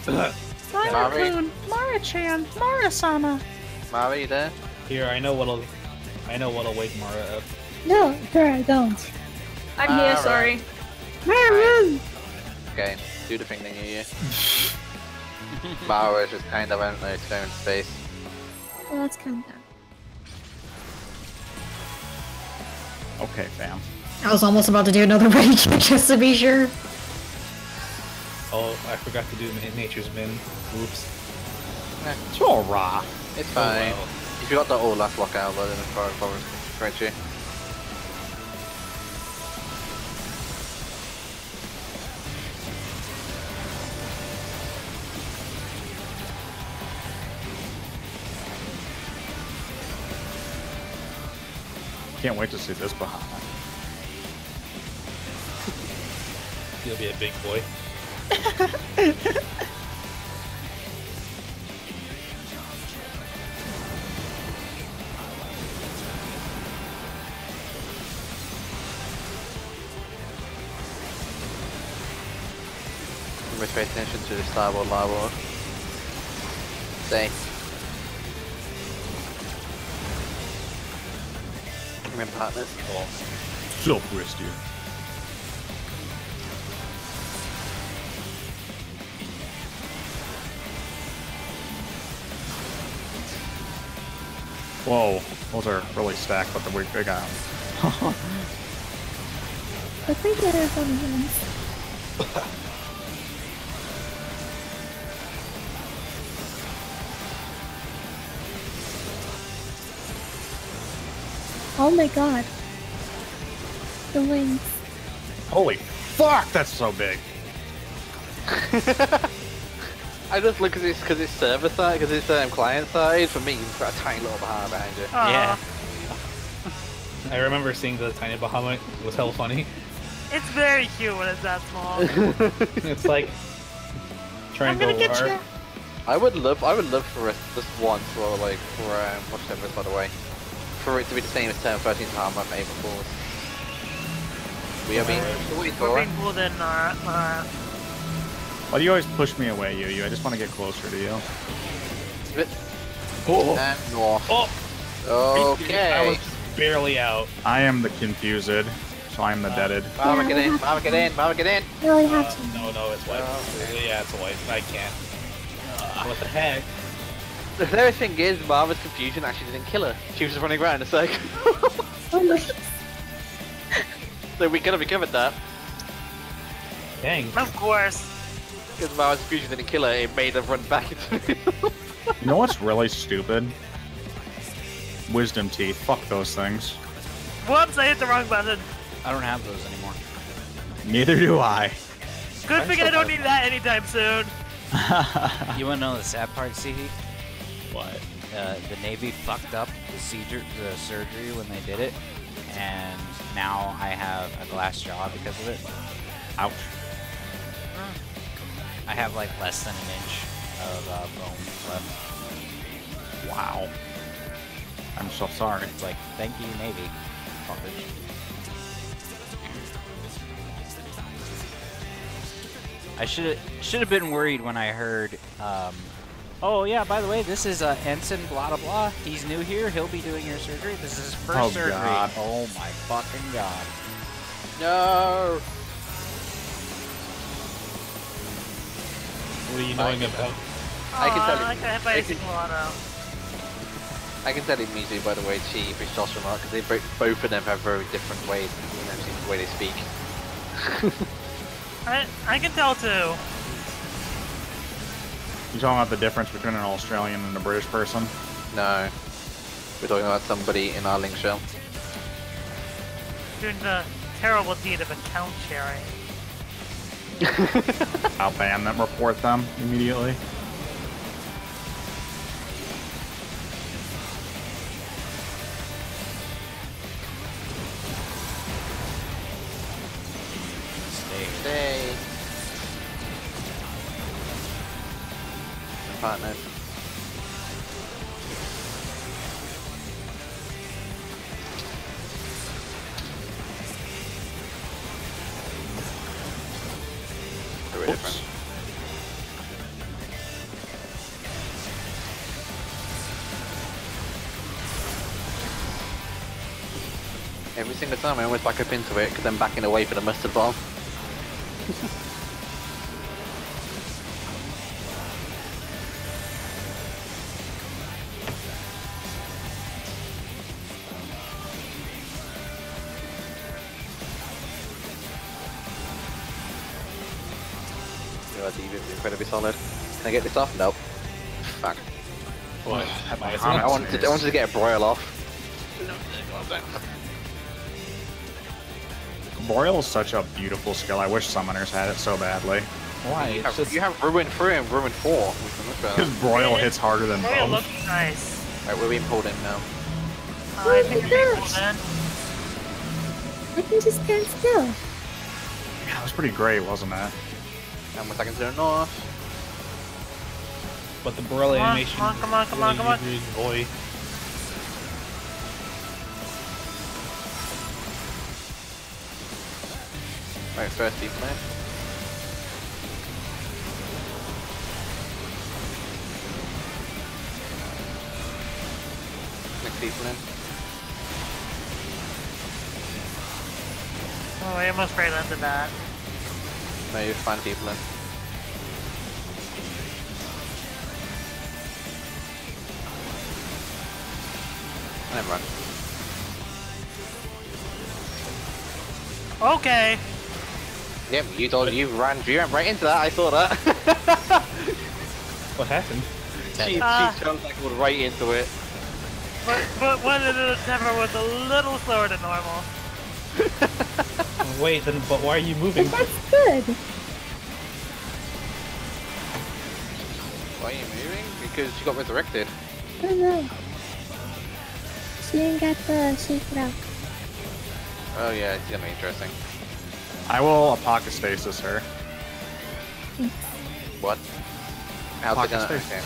Simon-kun, Mara-chan, Mara-sama. Mara, you there? Here, I know what'll wake Mara up. No, sir, I don't. I'm here, sorry. Mara! Okay, do the thing then you. Mara is just kind of out in its own space. Well, let's count down. Okay, fam. I was almost about to do another rage just to be sure. Oh, I forgot to do Nature's Min. Oops. It's all raw. It's fine. well. If you got the Olaf lockout, then it's probably right you. Can't wait to see this behind. You'll be a big boy. You must pay attention to the starboard, larboard. Stay. Remember partners. Oh. Self-rest here. Whoa, those are really stacked, but they're big on. I think that is on the ends. Oh my god. The wings. Holy fuck, that's so big. I just look at this because it's server side, because it's client side. For me, you've got a tiny little Bahamut behind you. Yeah. I remember seeing the tiny Bahamut. It was hella funny. It's very cute when it's that small. It's like trying to go get hard. you. I would love for us just once, or like for what's the by the way, for it to be the same as 10-13 time my favourite balls. We are being We're being pulled in, Why do you always push me away, Yu? I just want to get closer to you. Oh. And north. Oh. Okay. I was barely out. I am the confused, so I am the deaded. Mama, get in! Mama, get in! Mama, get in! No, I have to. No, it's white. Yeah, it's a white. I can't. What the heck? The hilarious thing is, Mama's confusion actually didn't kill her. She was just running around in a circle. Oh my. So we could have recovered that. Dang. Of course. Because Mama's confusion didn't kill her, it made her run back into it. You know what's really stupid? Wisdom teeth. Fuck those things. Whoops, I hit the wrong button. I don't have those anymore. Neither do I. Good thing I don't need that anytime soon. You wanna know the sad part, CT? What? The Navy fucked up the surgery when they did it, and now I have a glass jaw because of it. Ouch. I have like less than an inch of bone left. Wow. I'm so sorry. It's like, thank you, Navy. Fuckers. I should have been worried when I heard, oh yeah, by the way, this is Ensign blah blah blah. He's new here. He'll be doing your surgery. This is his first surgery. God. Oh my fucking god. No! What are you knowing about? I can tell you. I got hit by a Cyclono. I can tell you immediately by the way Chi Fish remark, because they both of them have very different ways, the way they speak. I can tell too. You talking about the difference between an Australian and a British person? No. We're talking about somebody in our link shell. Doing the terrible deed of account sharing. I'll ban them, report them immediately. Stay. Partner. Very different. Every single time I always back up into it, because I'm backing away for the mustard bomb. It's incredibly solid. Can I get this off? Nope. Fuck. What? I wanted to get a broil off. Broil is such a beautiful skill. I wish summoners had it so badly. Why? You have Ruin 3 and Ruin 4. Because Broil hits harder than Broil both. looks nice. Right, we're being pulled in now. I think we're being pulled in. I can just stand still. Yeah, that was pretty great, wasn't it? And 1 second to the north. But the Broil Come on, animation. come on. Boy. Right, first deep lane. Next deep lane. Oh, I almost right into that. No, you're fine deep lane. Never mind. Okay. Yep, you ran right into that, I saw that. What happened? she chose right into it. But one of the temper was a little slower than normal. Wait, then, but why are you moving? But that's good. Why are you moving? Because she got resurrected. I don't know. She didn't get the shake it up. Oh yeah, it's gonna be interesting. I will Apocastasis her. What? How's it gonna... Apocastasis. Okay.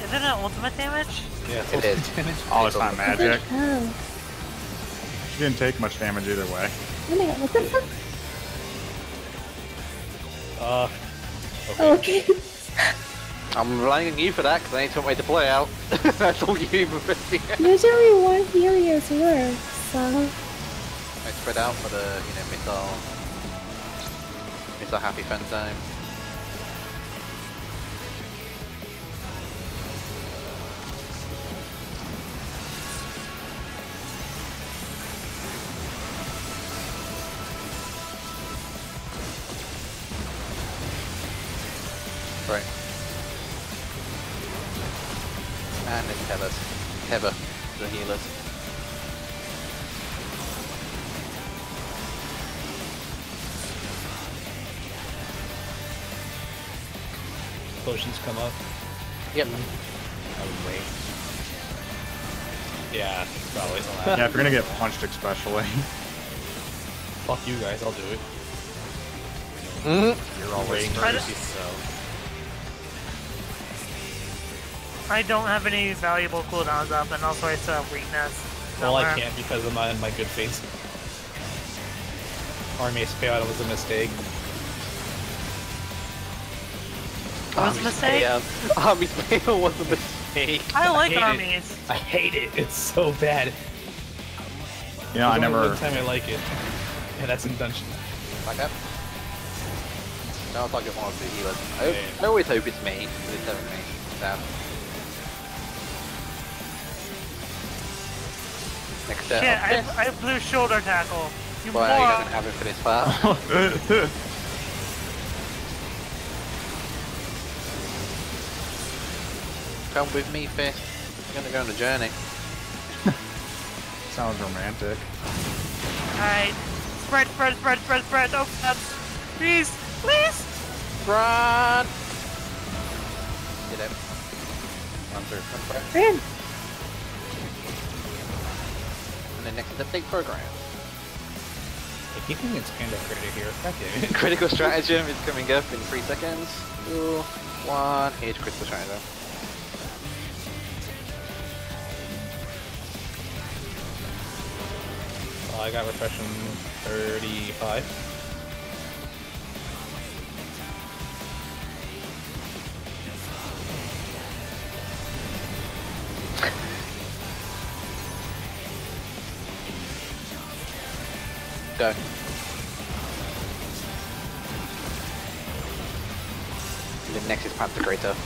Is it an ultimate damage? Yeah, It is. Oh, it's not magic. Oh. She didn't take much damage either way. Oh my god, what the fuck? Okay. Oh, okay. I'm relying on you for that, because I need some way to play out. That's all you even fifty. Usually one Helios works, so... I spread out for the, missile happy fun time. Right. And it's Heather, the healers. Potions come up. Yep. Probably. Yeah, probably. Yeah, if you're gonna get punched especially. Fuck you guys, I'll do it. You're always Waiting for I- Lucy, so. I don't have any valuable cooldowns up, and also I still have weakness. Well, I somewhere. can't because I'm not in my good phase. Armies payout was a mistake. What was the mistake? Army's payout was a mistake. I like hate it. armies. I hate it. It's so bad. You know, I There's only never. one time I like it, and that's in dungeon. Back up. No, I'll target one of the healers. Yeah. I always hope it's me, but it's never me. Damn. Next Shit, up. I blew shoulder tackle. You Well, you're moron. gonna have it for this part. Come with me, Fist. We're gonna go on a journey. Sounds romantic. Alright. Spread. Oh, please. Run! Get him. Run through. Run for it. Rin! And then next is update program. I keep thinking it's Panda Critter here. God damn it. Critical stratagem is coming up in 3 seconds. 2, 1. Here's critical stratagem. I got refresh in 35. Go. The next is Pantocrator.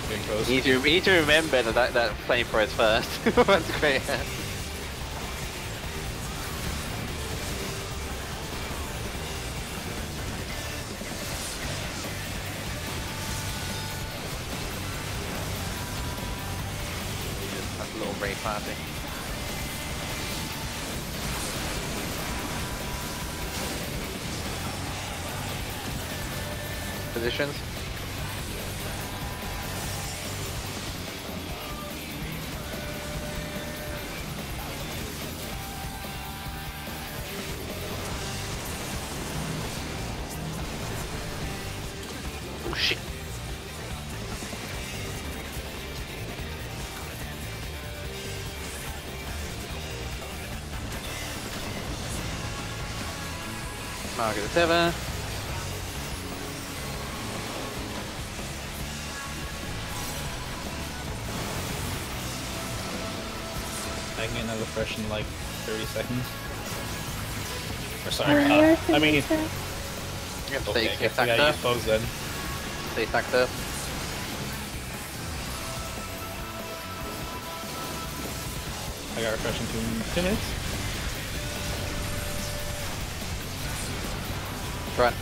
Getting close. You need to remember that flamethrower is first. Pantocrator. That's a little rave party. Positions. Oh shit. Market the tether. I can get another fresh in like 30 seconds. Or sorry, I mean, You have to okay, I stay guess I stacked gotta up. use bugs then. Stay stacked up. I got refresh in 2 minutes. Run.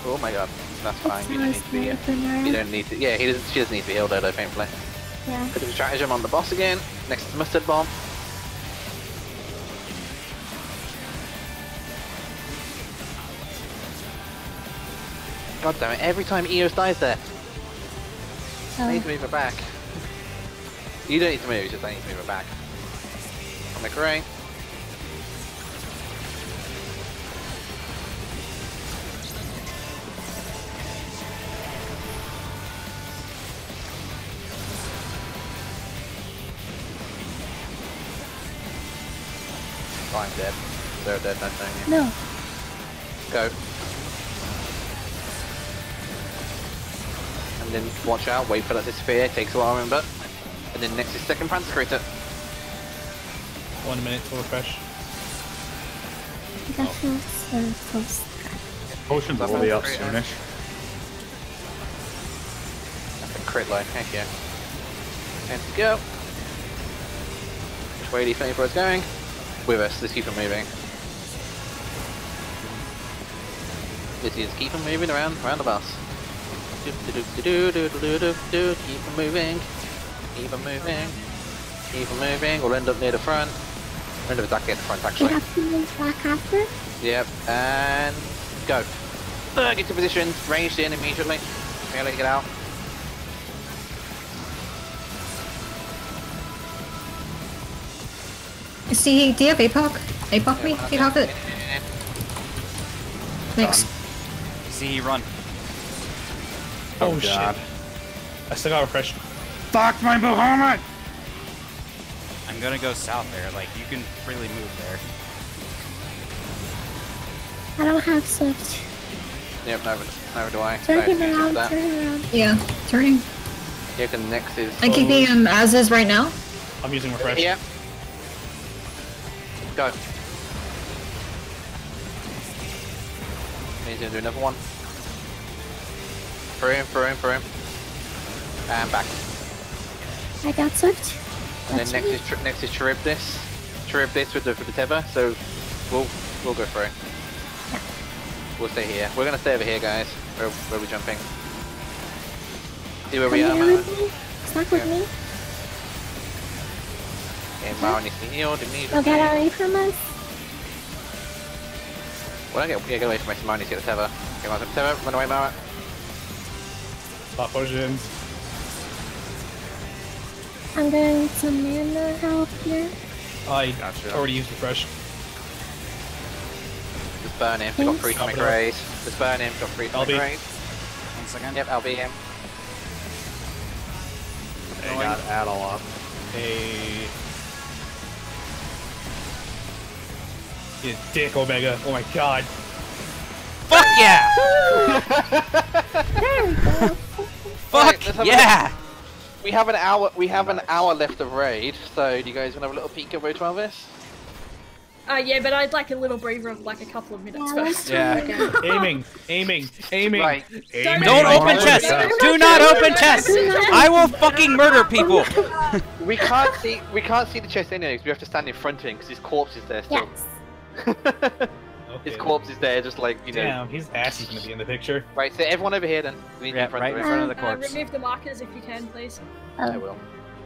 Oh my god, that's fine. You don't need to be. You don't need to. Yeah, he doesn't. She doesn't need to be healed though, painfully. Yeah. Bit of a stratagem on the boss again. Next to mustard bomb. God damn it! Every time Eos dies there, I need to move it back. You don't need to move. Just I need to move it back. On the gray. Oh, I'm dead. They're dead, not knowing you. No. Go. And then watch out, wait for that to disappear, takes a while, remember. And then next is second Pantocrator. 1 minute to refresh. That feels so close. Potions will be up soonish. That's a crit line, heck yeah. And to go. Which way do you think it's going? With us, let's keep them moving. Let's just keep them moving around the bus. Keep them moving. Keep them moving. Keep them moving. We'll end up near the front. We'll end up exactly at the front We actually. have to move back after? Yep, and go. Get to position, ranged in immediately. Barely get out. Do you have APOC? APOC me? Do you have it? Thanks. See, run. Oh, God. shit. I still got refresh. Fuck my Bahamut! I'm gonna go south there. Like, you can freely move there. I don't have Swift. Yep, never do I. Turn him So, around, that. turn him around. Yeah, turning. Yeah, the next is. I'm keeping him as is right now. I'm using refresh. Yep. Go. He's gonna do another one. Through him. And back. I got Swift. And then That's next me. is Charybdis. Charybdis with the tether. So we'll go through. We'll stay here. We're gonna stay over here, guys. Where we're jumping. See where we are, Come here man. with me. Stuck with me. Okay, Mara needs to be healed immediately. Don't get away from us. Well, get away from me. Mara needs to get the tether. Get on the tether. Run away, Mara. Spot potions. I'm gonna need some mana help here. I Gotcha. already used refresh. Just burn him. We got 3 Thanks. atomic rays. Just burn him. Got 3 atomic LB. rays. 1 second. Yep, I'll be him. They got Adel up. Hey. You dick, Omega. Oh my god. Fuck yeah! There we go. Fuck let's have a yeah! We have an hour. We have an hour left of raid. So do you guys want to have a little peek at O11S? Yeah, but I'd like a little breather of like a couple of minutes first. Yeah. Aiming. Right. Don't open chests. Do not open chests. I will fucking murder people. We can't see. We can't see the chest anyway. Because we have to stand in front of him because his corpse is there still. Yes. His corpse is there, just like, you know. Damn, his ass is gonna be in the picture. Right, so everyone over here then. We need Yeah, in front right of in him. front of the corpse. Remove the markers if you can, please. I will.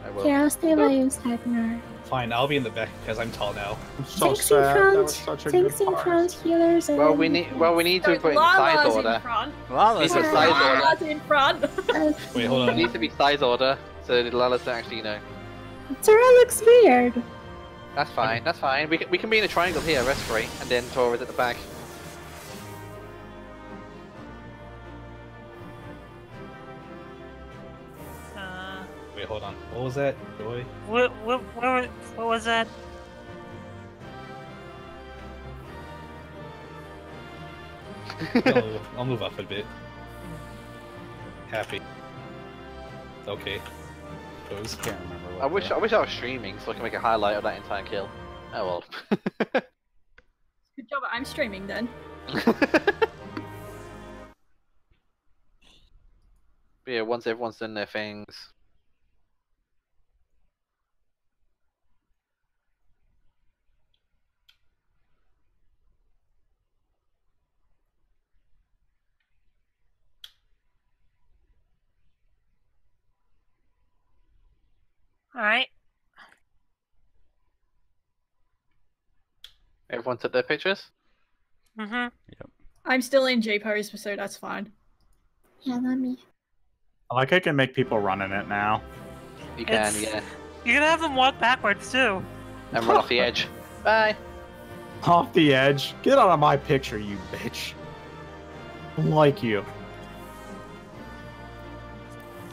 I will. Here, I'll stay by you, Sagnar. Fine, I'll be in the back because I'm tall now. I'm so Tanks in sad. That was front. such a good Tanks in part. front. Healers. Well, we need to So put in size Lala's order. in front. Lala's These are size order. Lala's in front. Wait, hold It on. needs to be size order, so that Lala's actually, you know. Tora looks weird. That's fine. That's fine. We can be in a triangle here, rest free, and then Tora's at the back. Wait, hold on. What was that? Joy? What was that? I'll move up a bit. Happy. Okay. Pose. Can't remember what I wish I was streaming so I can make a highlight of that entire kill. Oh well. Good job. I'm streaming then. But yeah, once everyone's done their things. Alright. Everyone took their pictures? Mm-hmm. I'm still in G pose, so that's fine. Yeah, let me. Like I can make people run in it now. You can, It's- yeah. You can have them walk backwards too. And run off the edge. Bye. Off the edge. Get out of my picture, you bitch. I don't like you.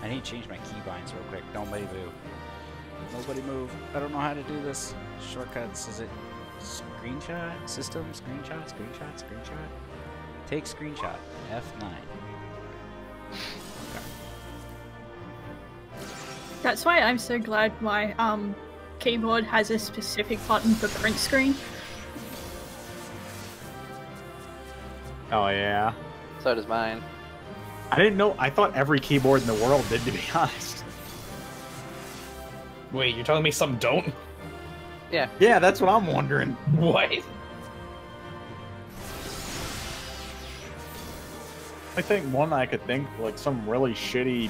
I need to change my keybinds real quick. Nobody move. Nobody move. I don't know how to do this. Shortcuts. Is it screenshot? System? Screenshot? Screenshot? Screenshot? Take screenshot. F9. That's why I'm so glad my keyboard has a specific button for print screen. Oh yeah. So does mine. I didn't know. I thought every keyboard in the world did, to be honest. Wait, you're telling me some don't? Yeah. Yeah, that's what I'm wondering. What? I think one I could think, like some really shitty